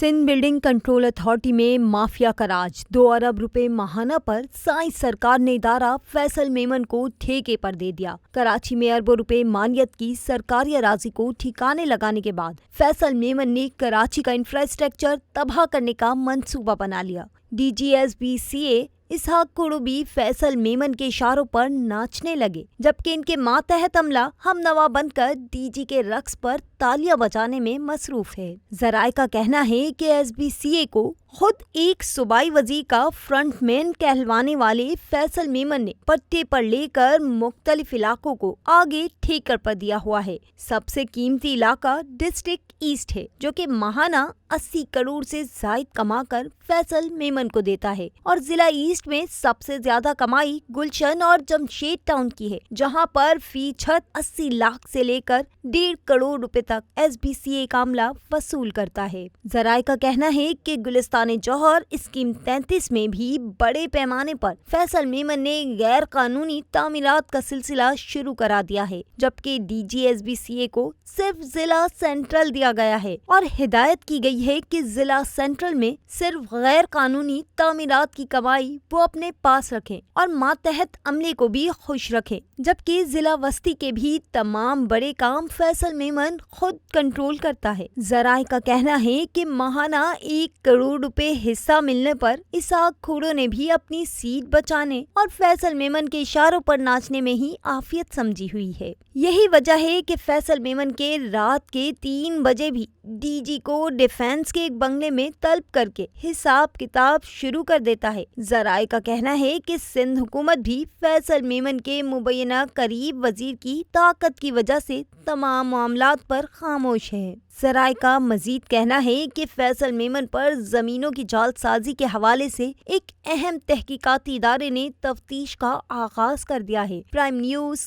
Sindh building control authority में mafia का राज। 2 अरब रुपए माहाना पर साइंस सरकार ने इदारा फैसल मेमन को ठेके पर दे दिया। कराची में अरबों रुपए मानियत की सरकारी अराजी को ठिकाने लगाने के बाद फैसल मेमन ने कराची का इंफ्रास्ट्रक्चर तबाह करने का मंसूबा बना लिया। DGSBCA इसहाक कुरुबी फैसल मेमन के इशारों पर नाचने लगे, जबकि इनके मातहत अमला हमनवा बनकर DG के रक्स पर तालियां बजाने में मसरूफ है। जराए का कहना है कि SBCA को खुद एक सूबाई वजीर का फ्रंटमैन कहलवाने वाले फैसल मेमन ने पट्टे पर लेकर मुख्तलिफ इलाकों को आगे ठेकर पर दिया हुआ है। सबसे कीमती इलाका डिस्ट्रिक्ट ईस्ट है, जो कि माहाना 80 करोड़ से जायद कमाकर फैसल मेमन को देता है, और जिला ईस्ट में सबसे ज्यादा कमाई गुलशन और जमशेद टाउन की है, जहां पर फी छत 80 लाख से लेकर 1.5 करोड़ रुपए तक SBCA का अमला वसूल करता है। जराए का कहना है कि गुलिस्तान जौहर स्कीम 33 में भी बड़े पैमाने पर फैसल मेमन ने गैर कानूनी तामीरात का सिलसिला शुरू करा दिया है, जबकि DGSBCA को सिर्फ जिला सेंट्रल दिया गया है और हिदायत की गई है कि जिला सेंट्रल में सिर्फ गैर कानूनी तामीरात की कमाई वो अपने पास रखें और मातहत अमले को भी खुश रखें, जबकि जिला वस्ती के भी तमाम बड़े काम फैसल मेमन खुद कंट्रोल करता है। जराए का कहना है कि माहाना 1 करोड़ रुपए हिस्सा मिलने पर इसहाक खुरो ने भी अपनी सीट बचाने और फैसल मेमन के इशारों पर नाचने में ही आफियत समझी हुई है। यही वजह है कि फैसल मेमन के रात के 3 बजे भी DG को डिफेंस के एक बंगले में तलब करके हिसाब किताब शुरू कर देता है। जराए का कहना है कि सिंध हुकूमत भी फैसल मेमन के मुबैना करीब वजीर की ताकत की वजह से तमाम मामलात पर खामोश है। जराए का मजीद कहना है कि फैसल मेमन पर जमीनों की जालसाजी के हवाले से एक अहम तहकीकाती इदारे ने तफ्तीश का आगाज कर दिया है। Prime news